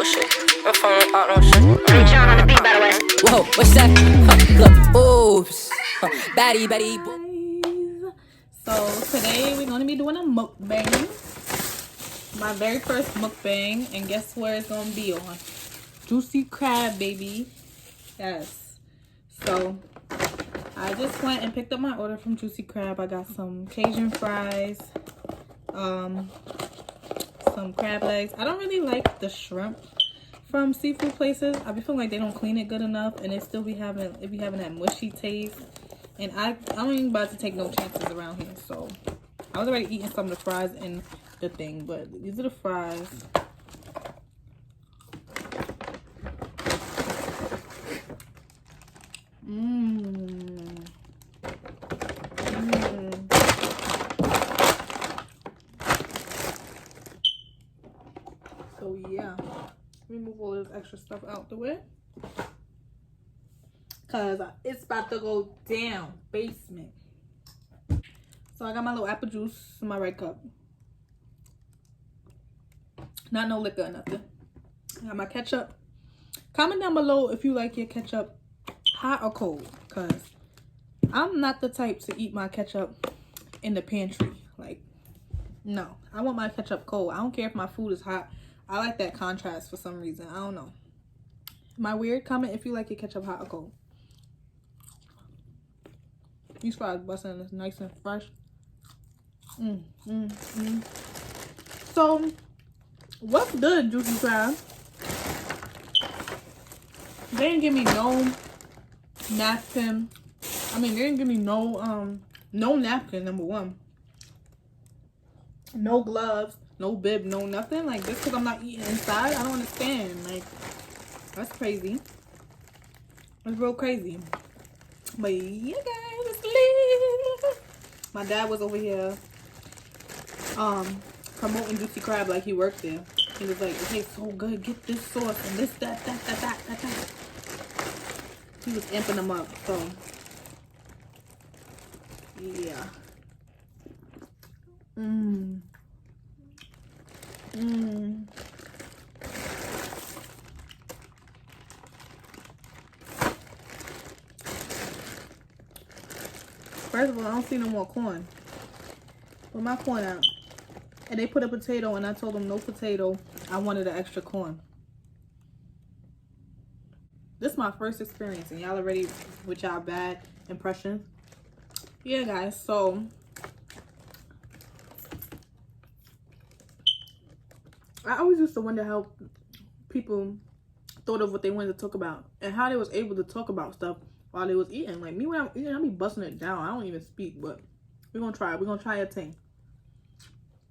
bullshit. My phone about no shit. I'm John on the beat, by the way. Whoa, what's that? Look, oops. Batty, batty. So today we're gonna be doing a mukbang. My very first mukbang, and guess where it's gonna be on? Juicy crab, baby. Yes. So I just went and picked up my order from Juicy Crab. I got some Cajun fries, some crab legs. I don't really like the shrimp from seafood places. I be feeling like they don't clean it good enough, and it still be having that mushy taste. And I'm ain't about to take no chances around here. So I was already eating some of the fries and the thing, but these are the fries. So yeah, remove all this extra stuff out the way, cause it's about to go down basement. So I got my little apple juice in my red cup. Not no liquor or nothing. I got my ketchup. Comment down below if you like your ketchup hot or cold, cause I'm not the type to eat my ketchup in the pantry. Like, no, I want my ketchup cold. I don't care if my food is hot. I like that contrast for some reason. I don't know. Am I weird? Comment if you like your ketchup hot or cold. These fries busting is nice and fresh. So, what's good, Juicy Crab? They didn't give me no napkin. I mean, they didn't give me no napkin, number one. No gloves, no bib, no nothing. Like, just because I'm not eating inside, I don't understand. Like, that's crazy. That's real crazy. But yeah, guys, it's lit. My dad was over here promoting Juicy Crab like he worked there. He was like, it tastes so good, get this sauce and this, that. He was amping them up, so yeah. First of all, I don't see no more corn. Put my corn out. And they put a potato, and I told them no potato. I wanted an extra corn. This is my first experience, and y'all already with y'all bad impressions. Yeah, guys, so I always used to wonder how people thought of what they wanted to talk about and how they was able to talk about stuff while they was eating. Like me, when I'm eating, I be busting it down. I don't even speak, but we're gonna try it. We're gonna try a thing.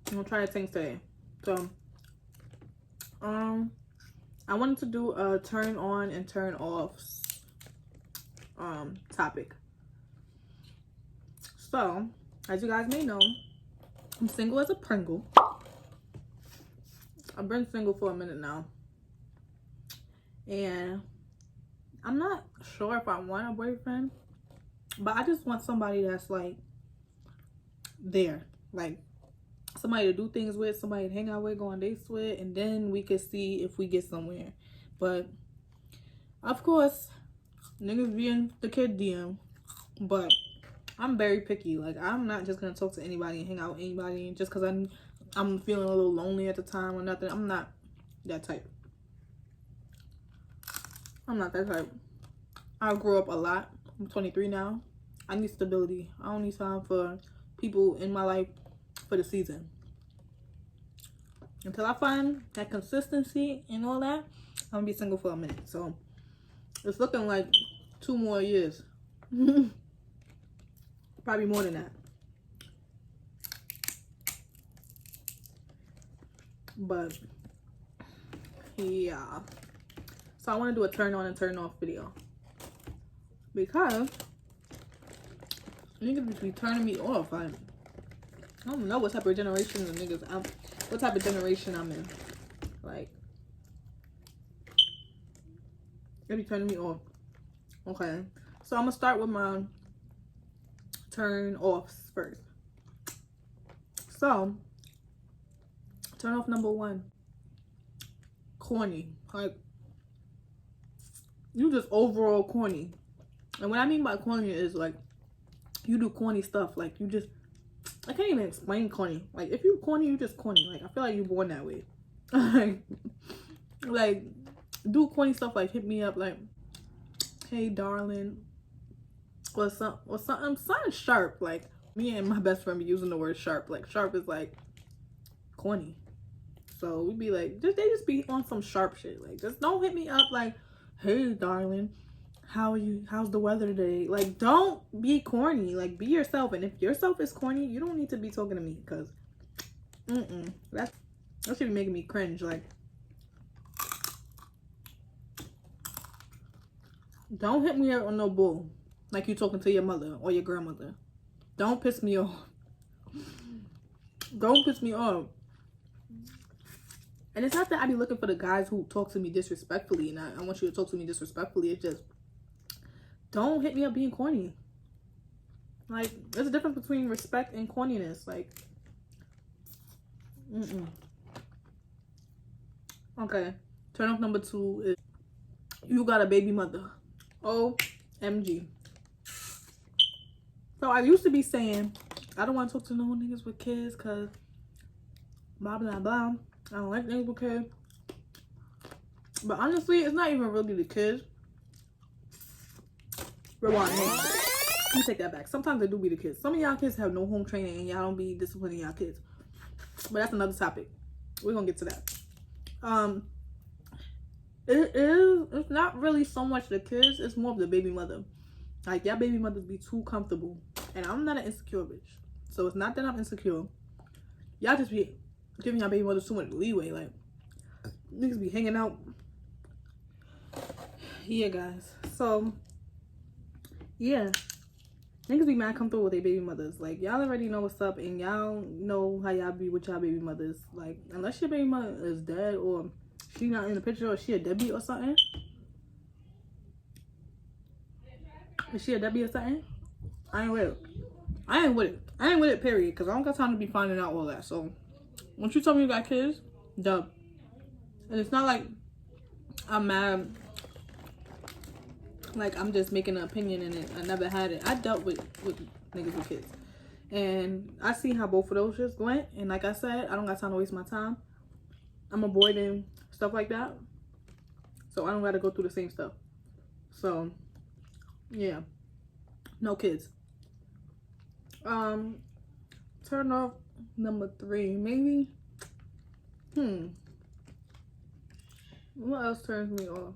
We're gonna try a thing today. So, I wanted to do a turn on and turn off topic. So, as you guys may know, I'm single as a Pringle. I've been single for a minute now. And I'm not sure if I want a boyfriend, but I just want somebody that's like there. Like somebody to do things with, somebody to hang out with, go on dates with, and then we could see if we get somewhere. But of course, niggas be in the kid DM, but I'm very picky. Like, I'm not just gonna talk to anybody and hang out with anybody just because I'm feeling a little lonely at the time or nothing. I'm not that type. I'm not that type. I grew up a lot. I'm 23 now. I need stability. I don't need time for people in my life for the season. Until I find that consistency and all that, I'm gonna be single for a minute. So it's looking like 2 more years. Probably more than that. But yeah. So I want to do a turn on and turn off video. Because niggas be turning me off. I don't know what type of generation of niggas what type of generation I'm in. Like, they be turning me off. Okay. So I'm gonna start with my turn offs first. So turn off number 1. Corny. Like, you just overall corny. And what I mean by corny is like, you do corny stuff. Like, you just, I can't even explain corny. Like, if you corny, you just corny. Like, I feel like you're born that way. Like, do corny stuff like hit me up like, hey darling, or something sharp. Like, me and my best friend be using the word sharp. Like, sharp is like corny. So we be like, they just be on some sharp shit. Like, just don't hit me up like, hey darling, how are you? How's the weather today? Like, don't be corny. Like, be yourself. And if yourself is corny, you don't need to be talking to me, because that should be making me cringe. Like, don't hit me up on no bull like you talking to your mother or your grandmother. Don't piss me off. Don't piss me off. And it's not that I be looking for the guys who talk to me disrespectfully, and I want you to talk to me disrespectfully. It's just, don't hit me up being corny. Like, there's a difference between respect and corniness. Like, Okay. Turn off number 2 is, you got a baby mother. OMG. So I used to be saying, I don't want to talk to no niggas with kids, because blah, blah, blah. I don't like niggas with kids. But honestly, it's not even really the kids. Rewind. Let me take that back. Sometimes it do be the kids. Some of y'all kids have no home training and y'all don't be disciplining y'all kids. But that's another topic. We're gonna get to that. It's not really so much the kids, it's more of the baby mother. Like, y'all baby mothers be too comfortable. And I'm not an insecure bitch. So it's not that I'm insecure. Y'all just be giving y'all baby mothers too much leeway. Like, niggas be hanging out. Yeah, guys. So, yeah. Niggas be mad comfortable with their baby mothers. Like, y'all already know what's up, and y'all know how y'all be with y'all baby mothers. Like, unless your baby mother is dead, or she not in the picture, or she a deadbeat or something. Is she a deadbeat or something? I ain't with it. I ain't with it, period. Because I don't got time to be finding out all that. So, once you tell me you got kids, dub. And it's not like I'm mad. Like, I'm just making an opinion in it. I never had it. I dealt with niggas with kids. And I see how both of those shits went. And like I said, I don't got time to waste my time. I'm avoiding stuff like that. So I don't got to go through the same stuff. So, yeah. No kids. Turn off number 3. Maybe. What else turns me off?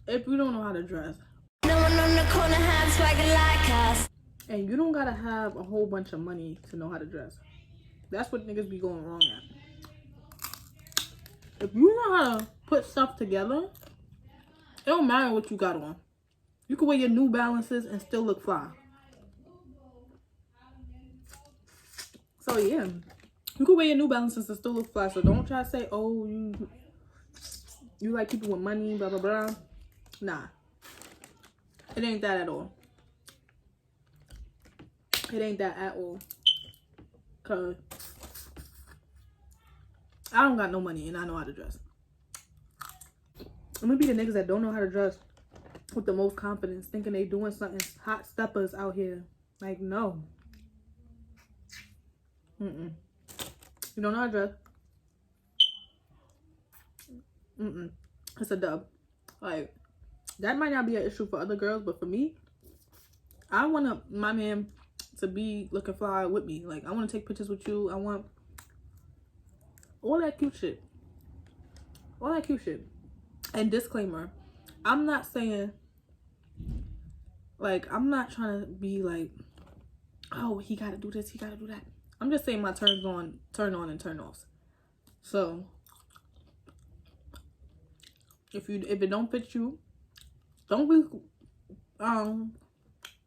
If you don't know how to dress. No one on the corner has swagger like us. And you don't gotta have a whole bunch of money to know how to dress. That's what niggas be going wrong at. If you know how to put stuff together, it don't matter what you got on. You can wear your New Balances and still look fly. So yeah, you can wear your New Balances and still look fly. So don't try to say, oh, you like people with money, blah, blah, blah. Nah. It ain't that at all. It ain't that at all. Cause I don't got no money and I know how to dress. I'm gonna be the niggas that don't know how to dress with the most confidence, thinking they doing something, hot steppers out here. Like, no. You don't know how to dress. It's a dub. Like, that might not be an issue for other girls, but for me, I want my man to be looking fly with me. Like, I want to take pictures with you. I want all that cute shit. All that cute shit. And disclaimer, I'm not saying, like, I'm not trying to be like, oh, he got to do this, he got to do that. I'm just saying my turn on and turn offs. So, if it don't fit you, don't be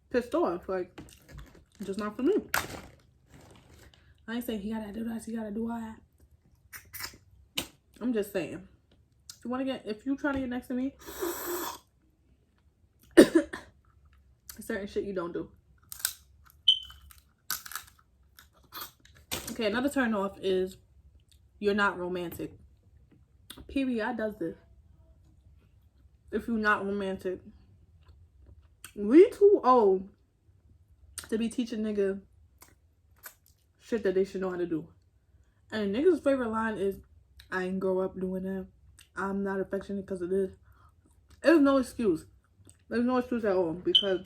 pissed off. Like, just not for me. I ain't saying he gotta do this, he gotta do all that. I'm just saying, if you try to get next to me, certain shit you don't do. Okay, another turn off is you're not romantic. PBI does this. If you're not romantic. We too old to be teaching nigga shit that they should know how to do. And niggas' favorite line is, I ain't grow up doing that. I'm not affectionate because of this. There's no excuse. There's no excuse at all, because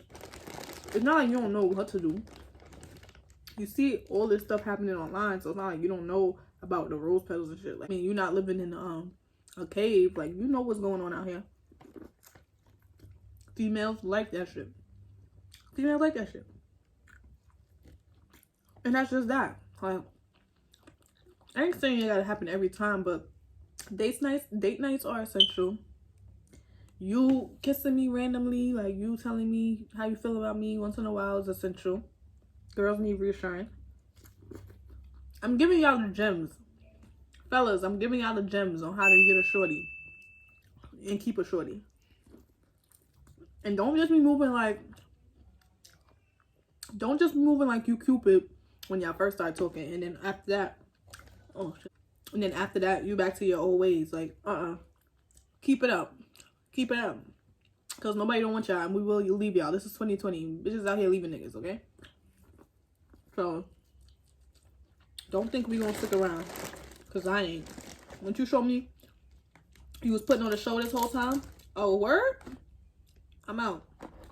it's not like you don't know what to do. You see all this stuff happening online, so it's not like you don't know about the rose petals and shit. Like, I mean, you're not living in a cave. Like, you know what's going on out here. Females like that shit. Females like that shit. And that's just that. Like, I ain't saying it gotta happen every time, but date nights are essential. You kissing me randomly, like you telling me how you feel about me once in a while is essential. Girls need reassurance. I'm giving y'all the gems. Fellas, I'm giving y'all the gems on how to get a shorty and keep a shorty. And don't just be moving like you Cupid when y'all first start talking, and then after that, oh shit. And then after that, you back to your old ways. Like, keep it up. Keep it up. Because nobody don't want y'all, and we will leave y'all. This is 2020. Bitches out here leaving niggas, okay? So, don't think we gonna stick around. Because I ain't. Once you show me you was putting on a show this whole time, oh, word? I'm out.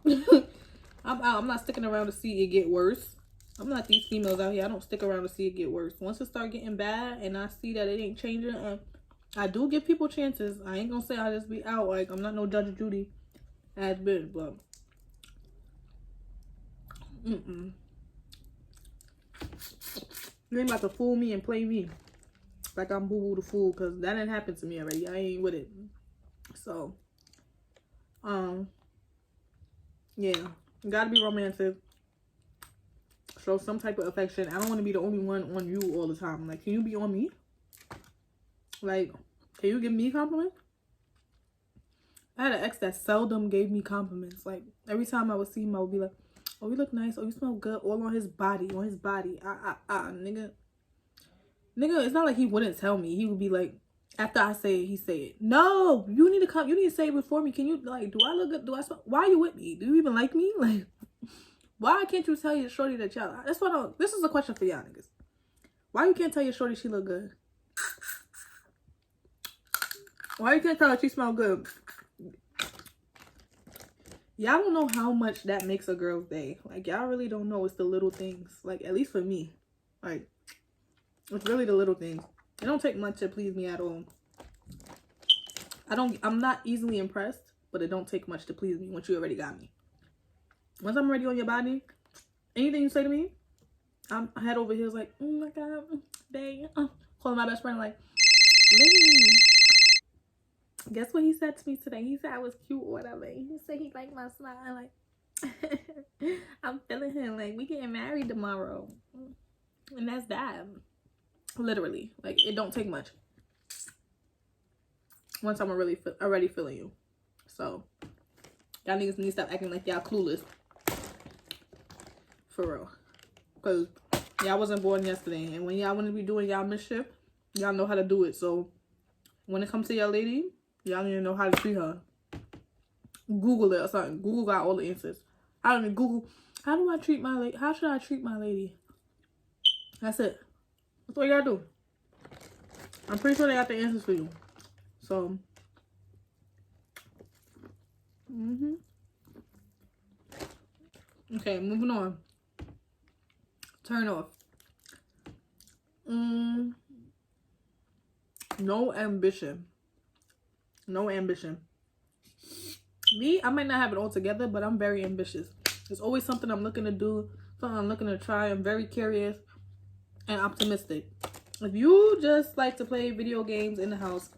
I'm out. I'm not sticking around to see it get worse. I'm not these females out here. I don't stick around to see it get worse. Once it start getting bad and I see that it ain't changing, I do give people chances. I ain't gonna say I just be out. Like, I'm not no Judge Judy ass bitch, but you ain't about to fool me and play me like I'm Boo Boo the Fool, because that didn't happen to me already. I ain't with it. So, yeah, you gotta be romantic. Show some type of affection. I don't want to be the only one on you all the time. Like, can you be on me? Like, can you give me compliments? I had an ex that seldom gave me compliments. Like, every time I would see him, I would be like, oh, you look nice. Oh, you smell good. All on his body. On his body. Nigga. Nigga, it's not like he wouldn't tell me. He would be like, after I say it, he say it. No, you need to come. You need to say it before me. Can you, like, do I look good? Do I smell? Why are you with me? Do you even like me? Like, why can't you tell your shorty that y'all? That's what this is a question for y'all niggas. Why you can't tell your shorty she look good? Why you can't tell her she smell good? Y'all don't know how much that makes a girl's day. Like, y'all really don't know. It's the little things. Like, at least for me. Like, it's really the little things. It don't take much to please me at all. I'm not easily impressed, but it don't take much to please me once you already got me. Once I'm already on your body, anything you say to me, I'm head over heels like, oh my God, babe. Calling my best friend like, lady, guess what he said to me today? He said I was cute or whatever. He said he liked my smile. Like, I'm feeling him. Like, we getting married tomorrow. And that's that. Literally. Like, it don't take much. Once I'm already feeling you. So, y'all niggas need to stop acting like y'all clueless. For real. Because y'all wasn't born yesterday. And when y'all want to be doing y'all mischief, y'all know how to do it. So, when it comes to your lady, y'all need to know how to treat her. Google it or something. Google got all the answers. I don't even Google, how do I treat my lady? How should I treat my lady? That's it. That's what you gotta do. I'm pretty sure they got the answers for you. So, okay, moving on. Turn off. No ambition. No ambition. Me, I might not have it all together, but I'm very ambitious. There's always something I'm looking to do, something I'm looking to try. I'm very curious and optimistic. If you just like to play video games in the house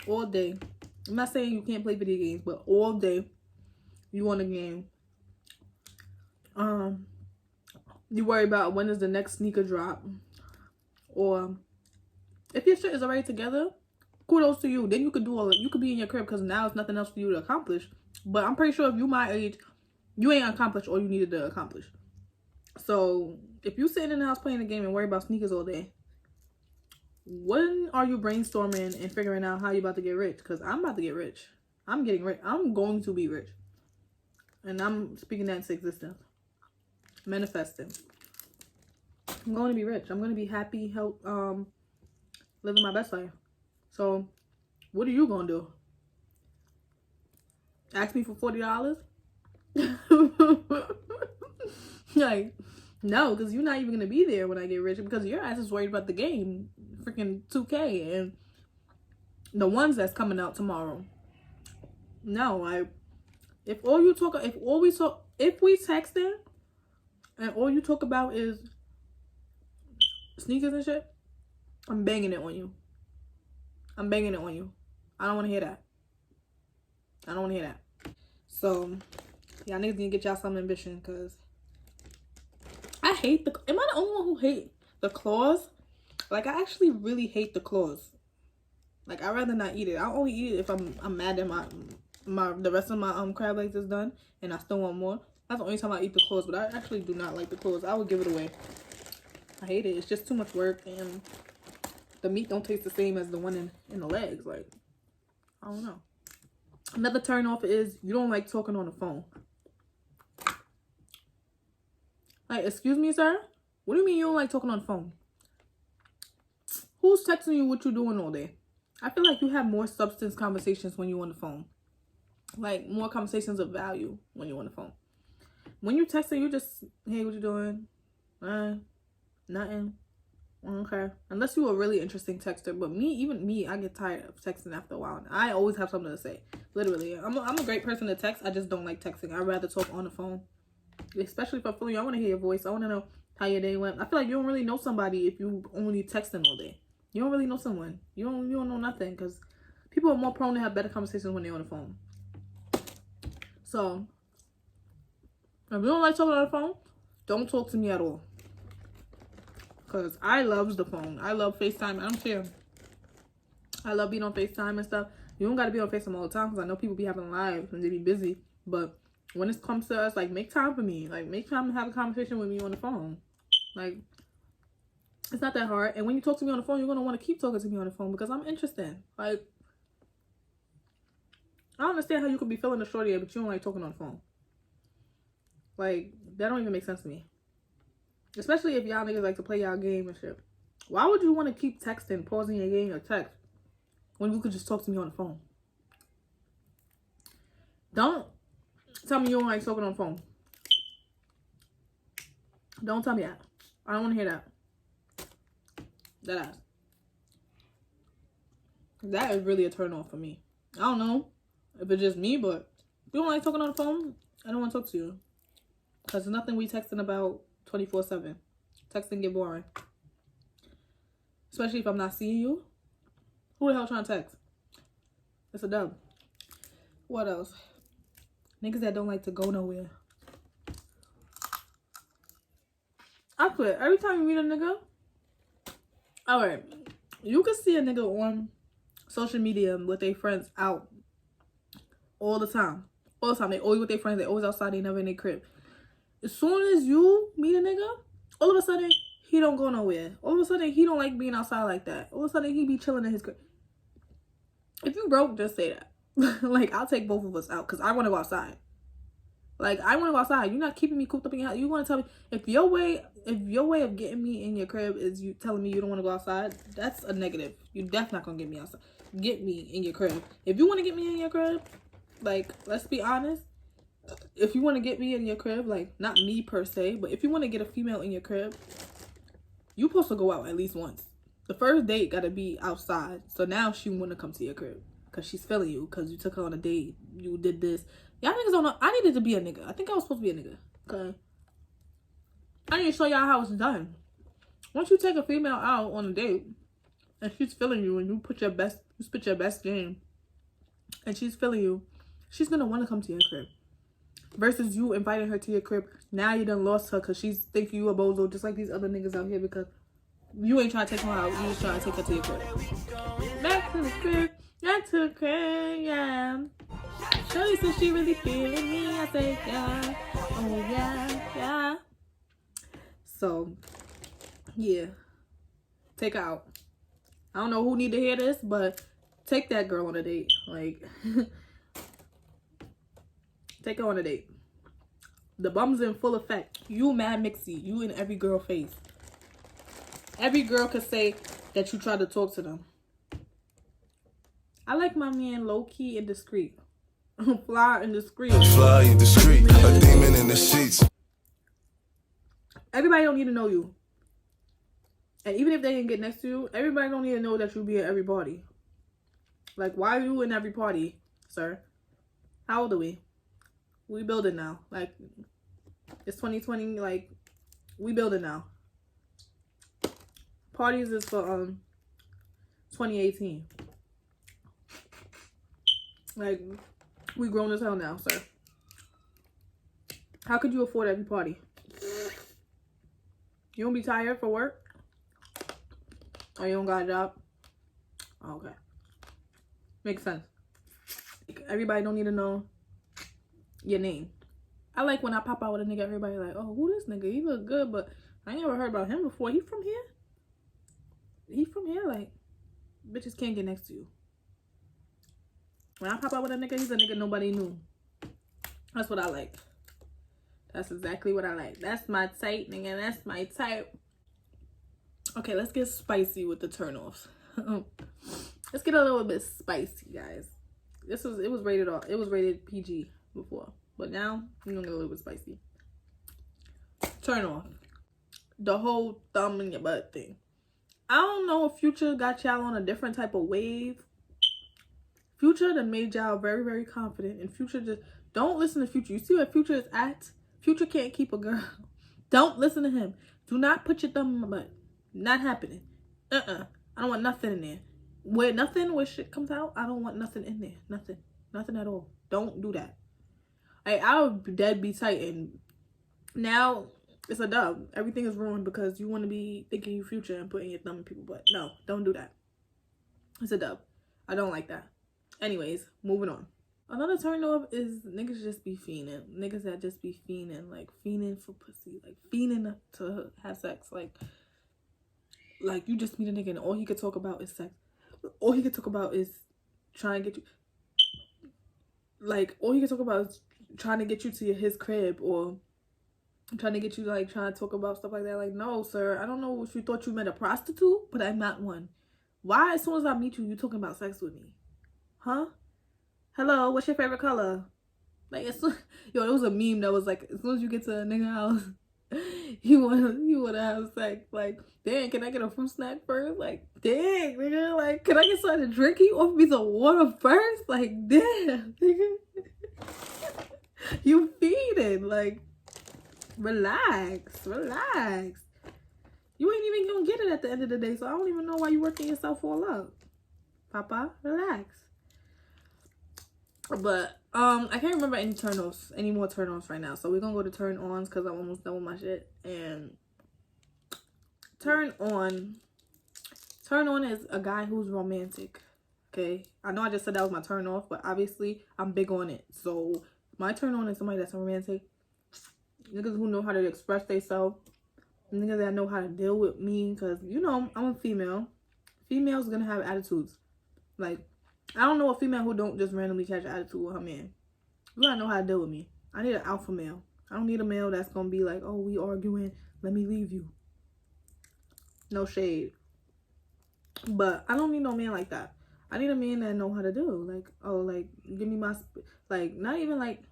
all day, I'm not saying you can't play video games, but all day you want a game. You worry about when is the next sneaker drop, or if your shit is already together, kudos to you. Then you could do all. You could be in your crib because now there's nothing else for you to accomplish. But I'm pretty sure if you my age, you ain't accomplished all you needed to accomplish. So if you sitting in the house playing a game and worry about sneakers all day, when are you brainstorming and figuring out how you about to get rich? Because I'm about to get rich. I'm getting rich. I'm going to be rich. And I'm speaking that into existence. Manifesting. I'm going to be rich. I'm going to be happy, living my best life. So, what are you going to do? Ask me for $40? Like, no, because you're not even going to be there when I get rich because your ass is worried about the game. Freaking 2K and the ones that's coming out tomorrow. No, if we texting and all you talk about is sneakers and shit, I'm banging it on you. I'm banging it on you. I don't want to hear that. I don't want to hear that. So, y'all niggas need to get y'all some ambition because I hate am I the only one who hate the claws? Like, I actually really hate the claws. Like, I'd rather not eat it. I'll only eat it if I'm mad that the rest of my crab legs is done and I still want more. That's the only time I eat the claws, but I actually do not like the claws. I would give it away. I hate it. It's just too much work and the meat don't taste the same as the one in the legs. Like, I don't know. Another turn off is you don't like talking on the phone. Like, excuse me, sir? What do you mean you don't like talking on the phone? Who's texting you what you doing all day? I feel like you have more substance conversations when you're on the phone. Like, more conversations of value when you're on the phone. When you texting, you just, hey, what you doing? Nothing. Okay. Unless you a really interesting texter. But even me, I get tired of texting after a while. And I always have something to say. Literally. I'm a great person to text. I just don't like texting. I'd rather talk on the phone. Especially if I feel you. I want to hear your voice. I want to know how your day went. I feel like you don't really know somebody if you only texting all day. You don't really know someone. You don't know nothing. Because people are more prone to have better conversations when they're on the phone. So, if you don't like talking on the phone, don't talk to me at all. Because I love the phone. I love FaceTime. I don't care. I love being on FaceTime and stuff. You don't got to be on FaceTime all the time because I know people be having lives and they be busy. But when it comes to us, like, make time for me. Like, make time to have a conversation with me on the phone. Like, it's not that hard. And when you talk to me on the phone, you're going to want to keep talking to me on the phone because I'm interested. Like, I don't understand how you could be feeling the shorty, but you don't like talking on the phone. Like, that don't even make sense to me. Especially if y'all niggas like to play y'all game and shit. Why would you want to keep texting, pausing your game or text, when you could just talk to me on the phone? Don't tell me you don't like talking on the phone. Don't tell me that. I don't want to hear that. That ass. That is really a turn off for me. I don't know if it's just me, but if you don't like talking on the phone, I don't want to talk to you. Because there's nothing we texting about 24/7. Texting get boring. Especially if I'm not seeing you. Who the hell trying to text? It's a dub. What else? Niggas that don't like to go nowhere. I quit. Every time you meet a nigga, alright, you can see a nigga on social media with their friends out all the time. All the time. They always with their friends. They always outside. They never in their crib. As soon as you meet a nigga, all of a sudden, he don't go nowhere. All of a sudden, he don't like being outside like that. All of a sudden, he be chilling in his crib. If you broke, just say that. Like, I'll take both of us out because I want to go outside. Like, I want to go outside. You're not keeping me cooped up in your house. You want to tell me, if your way of getting me in your crib is you telling me you don't want to go outside, that's a negative. You're definitely not going to get me outside. Get me in your crib. If you want to get me in your crib, like, let's be honest. If you want to get me in your crib, like, not me per se, but if you want to get a female in your crib, you supposed to go out at least once. The first date got to be outside. So now she want to come to your crib because she's feeling you because you took her on a date. You did this. Y'all niggas don't know. I needed to be a nigga. I think I was supposed to be a nigga. Okay. I need to show y'all how it's done. Once you take a female out on a date and she's feeling you and you spit your best game and she's feeling you, she's going to want to come to your crib. Versus you inviting her to your crib. Now you done lost her because she's thinking you a bozo just like these other niggas out here because you ain't trying to take her out. You just trying to take her to your crib. Back to the crib. Back to the crib, yeah. Shorty said she really feeling me. I say, yeah. Oh, yeah. So, yeah. Take her out. I don't know who need to hear this, but take that girl on a date. Like, take her on a date. The bum's in full effect. You mad mixy. You in every girl face. Every girl could say that you try to talk to them. I like my man low-key and discreet. Fly and discreet. Fly and discreet. A demon in the sheets. Everybody don't need to know you. And even if they didn't get next to you, everybody don't need to know that you be at every party. Like, why are you in every party, sir? How old are we? We building now. Like, it's 2020. Like, we building now. Parties is for 2018. Like, we grown as hell now, sir. How could you afford every party? You don't be tired for work? Or you don't got a job? Okay. Makes sense. Everybody don't need to know your name. I like when I pop out with a nigga, everybody like, oh, who this nigga? He look good, but I ain't never heard about him before. He from here? He from here? Like, bitches can't get next to you. When I pop out with a nigga, he's a nigga nobody knew. That's what I like. That's exactly what I like. That's my type, nigga. That's my type. Okay, let's get spicy with the turnoffs. Let's get a little bit spicy, guys. It was rated R. It was rated PG before, but now we're gonna get a little bit spicy. Turn off the whole thumb in your butt thing. I don't know if Future got y'all on a different type of wave. Future done made y'all very, very confident, and Future just don't listen to Future. You see where Future is at? Future can't keep a girl. Don't listen to him. Do not put your thumb in my butt. Not happening. I don't want nothing in there. Where shit comes out, I don't want nothing in there. Nothing at all. Don't do that. I would dead be tight, and now it's a dub. Everything is ruined because you want to be thinking you Future and putting your thumb in people's butt. No, don't do that. It's a dub. I don't like that. Anyways, moving on. Another turn off is niggas just be fiending. Niggas that just be fiending, like fiending for pussy, like fiending to have sex. Like you just meet a nigga and all he could talk about is sex. All he could talk about is trying to get you. Like, all he could talk about is trying to get you to his crib, or trying to get you, like, trying to talk about stuff like that. Like, no, sir, I don't know if you thought you met a prostitute, but I'm not one. Why, as soon as I meet you, you talking about sex with me? Huh? Hello, what's your favorite color? Like, yo, it was a meme that was like, as soon as you get to a nigga house, you wanna have sex. Like, dang, can I get a fruit snack first? Like, dang, nigga, like, can I get something to drink? Can you offer me some water first? Like, damn, nigga. You feeding. Like, relax. You ain't even gonna get it at the end of the day, so I don't even know why you working yourself all up. Papa, relax. But I can't remember any more turn-offs right now. So we're gonna go to turn-ons because I'm almost done with my shit. And turn on is a guy who's romantic. Okay, I know I just said that was my turn-off, but obviously I'm big on it. So my turn-on is somebody that's romantic. Niggas who know how to express themselves. Niggas that know how to deal with me, because you know I'm a female. Females gonna have attitudes. Like, I don't know a female who don't just randomly catch an attitude with her man. You gotta know how to deal with me. I need an alpha male. I don't need a male that's gonna be like, oh, we arguing, let me leave you. No shade. But I don't need no man like that. I need a man that know how to do. Like, oh, like, give me my, like, not even like,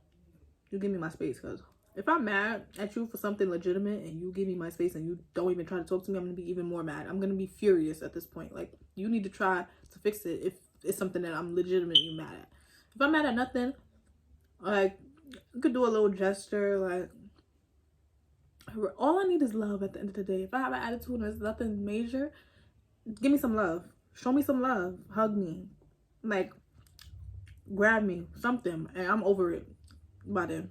you give me my space. Because if I'm mad at you for something legitimate and you give me my space and you don't even try to talk to me, I'm gonna be even more mad. I'm gonna be furious at this point. Like, you need to try to fix it if it's something that I'm legitimately mad at. If I'm mad at nothing, like, you could do a little gesture, like, all I need is love at the end of the day. If I have an attitude and it's nothing major, give me some love. Show me some love. Hug me. Like, grab me. Something. And I'm over it by then.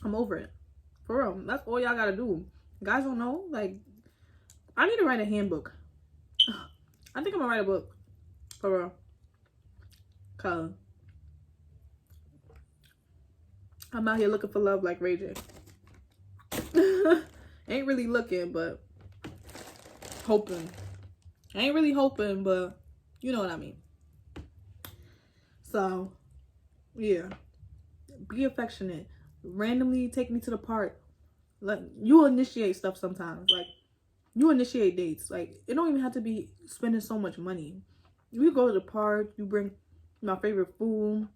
I'm over it. For real. That's all y'all gotta do. Guys don't know. Like, I need to write a handbook. I think I'm gonna write a book. For real. Cause I'm out here looking for love like Ray J. Ain't really looking, but hoping. I ain't really hoping, but you know what I mean. So, yeah. Be affectionate. Randomly take me to the park. Like, you initiate stuff sometimes. Like, you initiate dates. Like, it don't even have to be spending so much money. You go to the park, you bring my favorite food,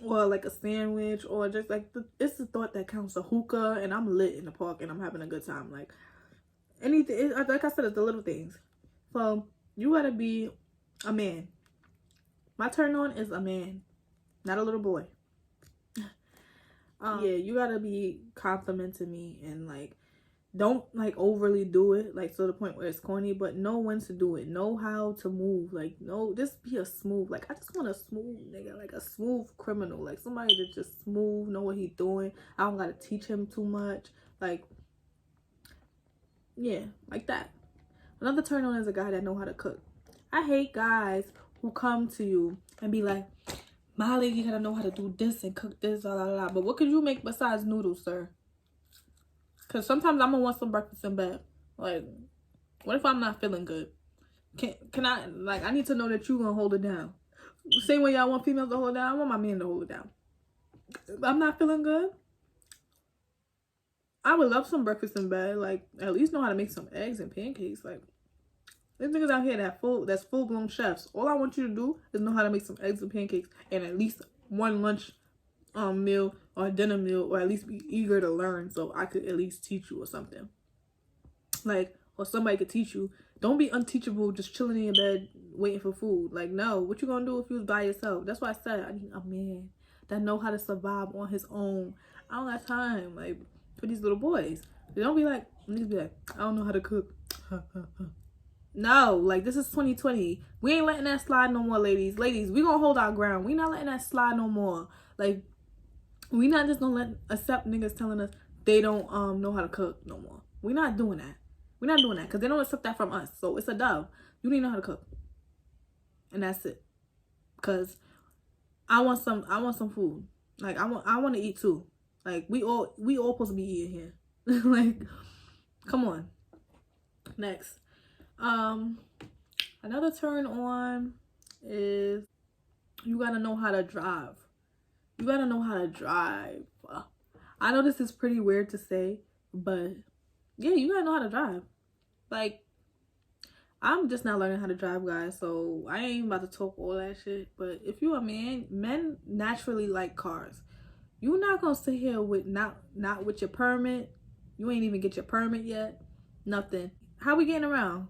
or like a sandwich, or just like, it's the thought that counts. A hookah, and I'm lit in the park, and I'm having a good time. Like, anything, like I said, it's the little things. So, you gotta be a man. My turn on is a man, not a little boy. Yeah, you gotta be complimenting me, and like, don't like overly do it, like to the point where it's corny, but know when to do it. Know how to move. Like, no, just be a smooth. Like, I just want a smooth nigga, like a smooth criminal, like somebody that's just smooth, know what he's doing. I don't gotta teach him too much. Like, yeah, like that. Another turn on is a guy that know how to cook. I hate guys who come to you and be like, Molly, you gotta know how to do this and cook this, blah, blah, blah. But what could you make besides noodles, sir? Because sometimes I'm gonna want some breakfast in bed. Like, what if I'm not feeling good? Can I, like, I need to know that you gonna hold it down. Same way y'all want females to hold it down, I want my man to hold it down. If I'm not feeling good, I would love some breakfast in bed. Like, at least know how to make some eggs and pancakes. Like, there's niggas out here that's full-blown chefs. All I want you to do is know how to make some eggs and pancakes and at least one lunch meal or dinner meal, or at least be eager to learn so I could at least teach you or something. Like, or somebody could teach you. Don't be unteachable just chilling in your bed waiting for food. Like, no, what you gonna do if you was by yourself? That's why I said I need a man that know how to survive on his own. I don't have time, like, for these little boys. They don't be like, niggas be like, I don't know how to cook. No, like, this is 2020. We ain't letting that slide no more, ladies. Ladies, we gonna hold our ground. We not letting that slide no more. Like, we not just gonna accept niggas telling us they don't know how to cook no more. We not doing that. We not doing that because they don't accept that from us. So it's a dub. You need to know how to cook, and that's it. Cause I want some food. Like, I want to eat too. Like, we all supposed to be eating here. Like, come on. Next. Another turn on is you gotta know how to drive. You gotta know how to drive. I know this is pretty weird to say, but yeah, you gotta know how to drive. Like, I'm just not learning how to drive, guys, so I ain't about to talk all that shit. But if you a man, men naturally like cars. You not gonna sit here with not with your permit. You ain't even get your permit yet. Nothing. How we getting around?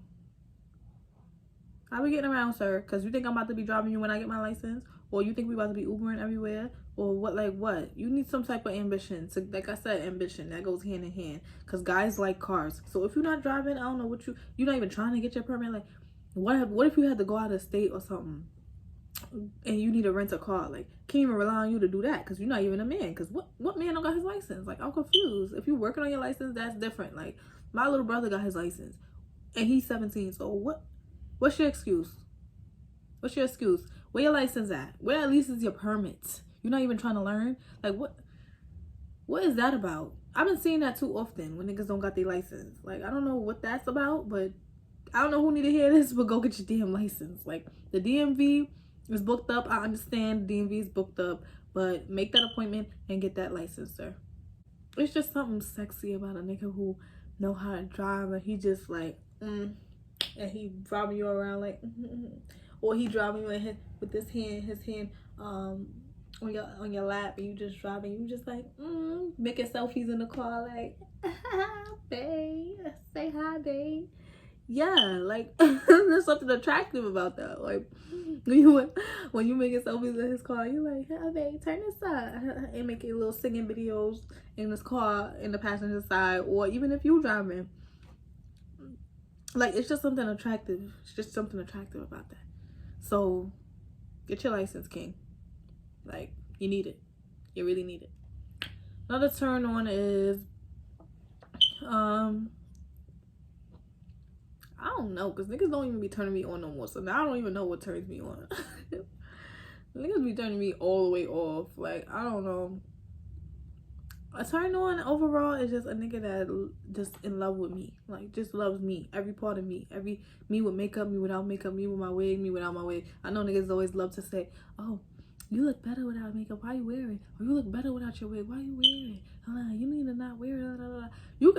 How we getting around, sir? Because you think I'm about to be driving you when I get my license? Or you think we about to be Ubering everywhere? Or what, like what? You need some type of ambition. So, like I said, ambition. That goes hand in hand. Because guys like cars. So if you're not driving, I don't know what you're not even trying to get your permit. Like, what if you had to go out of state or something? And you need to rent a car? Like, can't even rely on you to do that. Because you're not even a man. Because what man don't got his license? Like, I'm confused. If you're working on your license, that's different. Like, my little brother got his license. And he's 17. So what's your excuse? What's your excuse? Where your license at? Where at least is your permit? You're not even trying to learn? Like, what is that about? I've been seeing that too often when niggas don't got their license. Like, I don't know what that's about, but I don't know who need to hear this, but go get your damn license. Like, the DMV is booked up. I understand the DMV is booked up, but make that appointment and get that license, sir. It's just something sexy about a nigga who know how to drive, and he just like, and he driving you around like, or he driving you with his hand on your lap, and you just driving, you just like making selfies in the car, like, babe, say hi, babe. Yeah, like, there's something attractive about that. Like, when you making selfies in his car, you're like, hey, babe, turn this side, and making little singing videos in this car in the passenger side, or even if you driving. Like, it's just something attractive. It's just something attractive about that. So, get your license, king. Like, you need it. You really need it. Another turn on is, I don't know, because niggas don't even be turning me on no more. So now I don't even know what turns me on. Niggas be turning me all the way off. Like, I don't know. A turn on overall is just a nigga that just in love with me. Like, just loves me. Every part of me. Me with makeup, me without makeup, me with my wig, me without my wig. I know niggas always love to say, oh, you look better without makeup. Why you wearing? Or you look better without your wig. Why you wearing? You need to not wear it.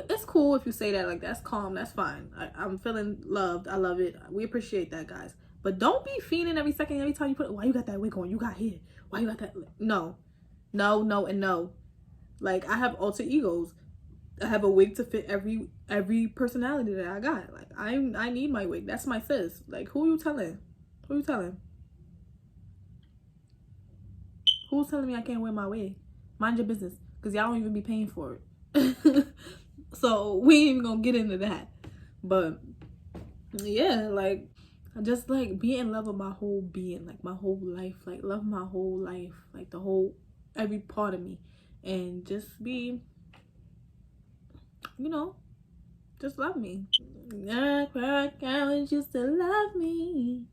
It's cool if you say that. Like, that's calm. That's fine. I'm feeling loved. I love it. We appreciate that, guys. But don't be fiending every second, every time you put it. Why you got that wig on? You got hair. Why you got that? No. No, and no. Like, I have alter egos. I have a wig to fit every personality that I got. Like, I need my wig. That's my sis. Like, who you telling? Who you telling? Who's telling me I can't wear my wig? Mind your business, because y'all don't even be paying for it. So we ain't even gonna get into that. But yeah, like, just like be in love with my whole being, like my whole life, like love my whole life, like the whole every part of me, and just be, you know, just love me. I would used to love me.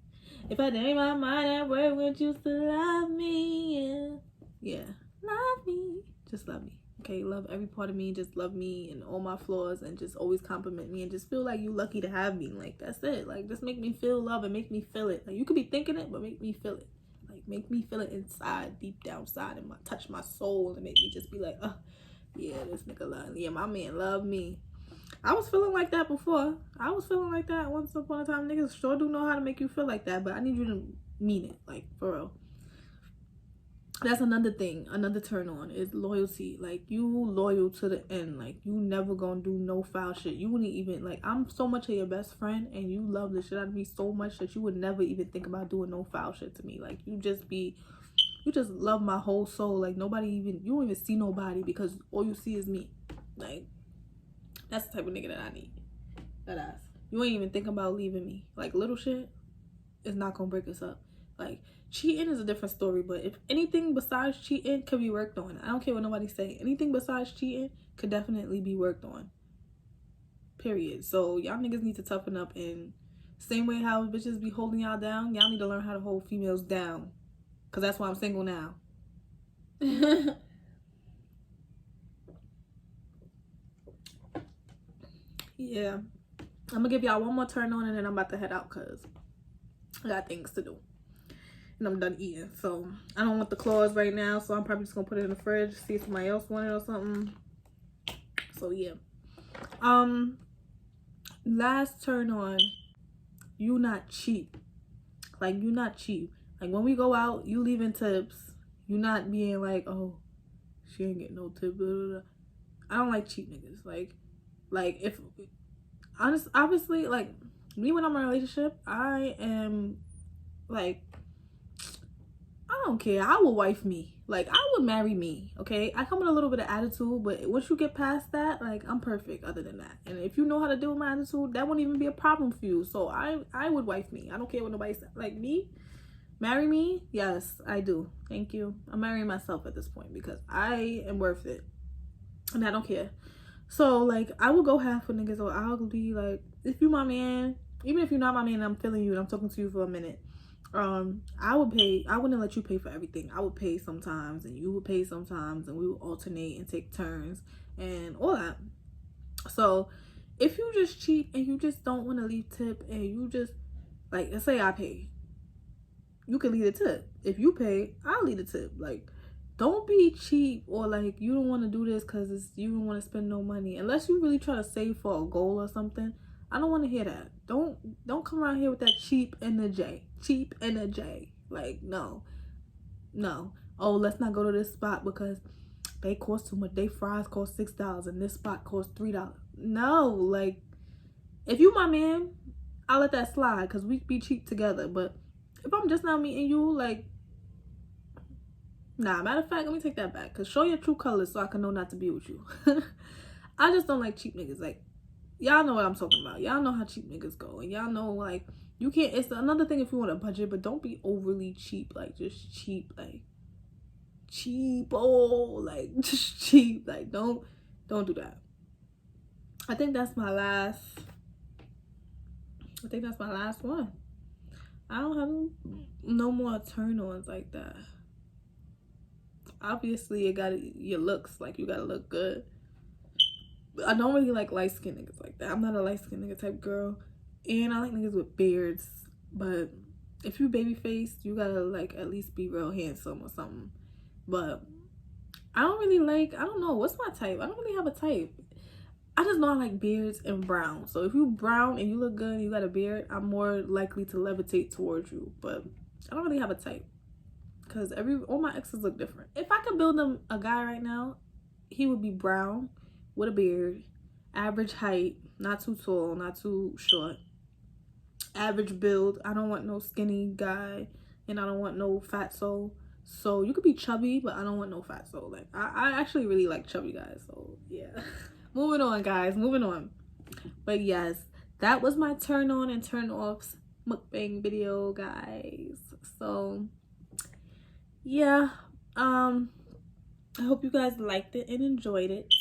If I didn't my mind at work, would used to love me. Yeah, love me. Just love me. Okay, love every part of me. Just love me and all my flaws, and just always compliment me, and just feel like you lucky to have me. Like, that's it. Like, just make me feel love and make me feel it. Like, you could be thinking it, but make me feel it. Like, make me feel it inside, deep down inside, and touch my soul, and make me just be like, oh, yeah, this nigga love. Yeah, my man love me. I was feeling like that before. I was feeling like that once upon a time. Niggas sure do know how to make you feel like that, but I need you to mean it, like, for real. That's another thing, another turn on is loyalty. Like, you loyal to the end. Like, you never gonna do no foul shit. You wouldn't even, like, I'm so much of your best friend, and you love the shit out of me so much that you would never even think about doing no foul shit to me. Like, you just love my whole soul. Like, you don't even see nobody, because all you see is me. Like, that's the type of nigga that I need. That ass. You ain't even think about leaving me. Like, little shit is not gonna break us up. Like, cheating is a different story, but if anything besides cheating could be worked on, I don't care what nobody say. Anything besides cheating could definitely be worked on. Period. So y'all niggas need to toughen up, and same way how bitches be holding y'all down, y'all need to learn how to hold females down. Cause that's why I'm single now. Yeah. I'm gonna give y'all one more turn on, and then I'm about to head out because I got things to do. And I'm done eating. So I don't want the claws right now, so I'm probably just gonna put it in the fridge, see if somebody else want it or something. So yeah. Last turn on, you not cheap. Like, you not cheap. Like, when we go out, you leaving tips. You not being like, oh, she ain't getting no tip. Blah, blah, blah. I don't like cheap niggas. Like if obviously, like, me when I'm in a relationship, I am like, I don't care. I will wife me. Like, I would marry me. Okay, I come with a little bit of attitude, but once you get past that, like, I'm perfect. Other than that, and if you know how to deal with my attitude, that wouldn't even be a problem for you. So I would wife me. I don't care what nobody says. Like, me, marry me. Yes, I do. Thank you. I'm marrying myself at this point because I am worth it, and I don't care. So, like, I will go half with niggas, or I'll be like, if you my man, even if you're not my man and I'm feeling you and I'm talking to you for a minute, I would pay. I wouldn't let you pay for everything. I would pay sometimes, and you would pay sometimes, and we would alternate and take turns and all that. So, if you just cheap and you just don't want to leave tip, and you just, like, let's say I pay, you can leave the tip. If you pay, I'll leave the tip. Like, don't be cheap, or like you don't want to do this because you don't want to spend no money. Unless you really try to save for a goal or something, I don't want to hear that. Don't come around here with that cheap and a J. Cheap and a J. Like, no. Oh, let's not go to this spot because they cost too much. They fries cost $6 and this spot costs $3. No, like, if you my man, I'll let that slide because we be cheap together. But if I'm just not meeting you, like, nah, matter of fact, let me take that back. Because show your true colors so I can know not to be with you. I just don't like cheap niggas. Like, y'all know what I'm talking about. Y'all know how cheap niggas go. And y'all know, like, you can't, it's another thing if you want a budget, but don't be overly cheap. Like, just cheap. Like, cheapo. Like, just cheap. Like, don't do that. I think that's my last one. I don't have no more turn-ons like that. obviously it got your looks, like you gotta look good. I don't really like light skinned niggas like that. I'm not a light skinned nigga type girl, and I like niggas with beards. But if you baby faced, you gotta like at least be real handsome or something. But I don't really like, I don't know, what's my type? I don't really have a type. I just know I like beards and brown. So if you brown and you look good and you got a beard, I'm more likely to levitate towards you. But I don't really have a type, because all my exes look different. If I could build them a guy right now, he would be brown with a beard, average height, not too tall, not too short, average build. I don't want no skinny guy, and I don't want no fat soul. So you could be chubby, but I don't want no fat soul. Like I actually really like chubby guys. So yeah. Moving on, guys. Moving on. But yes, that was my turn on and turn offs mukbang video, guys. So yeah, I hope you guys liked it and enjoyed it.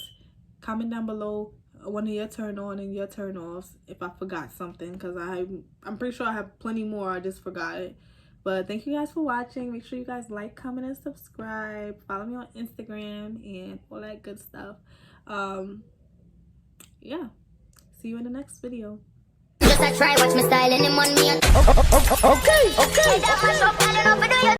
Comment down below one of your turn on and your turn offs if I forgot something, because I'm pretty sure I have plenty more. I just forgot it. But thank you guys for watching. Make sure you guys like, comment, and subscribe. Follow me on Instagram and all that good stuff. Yeah, see you in the next video. Just I try watch my style and them on me. Okay.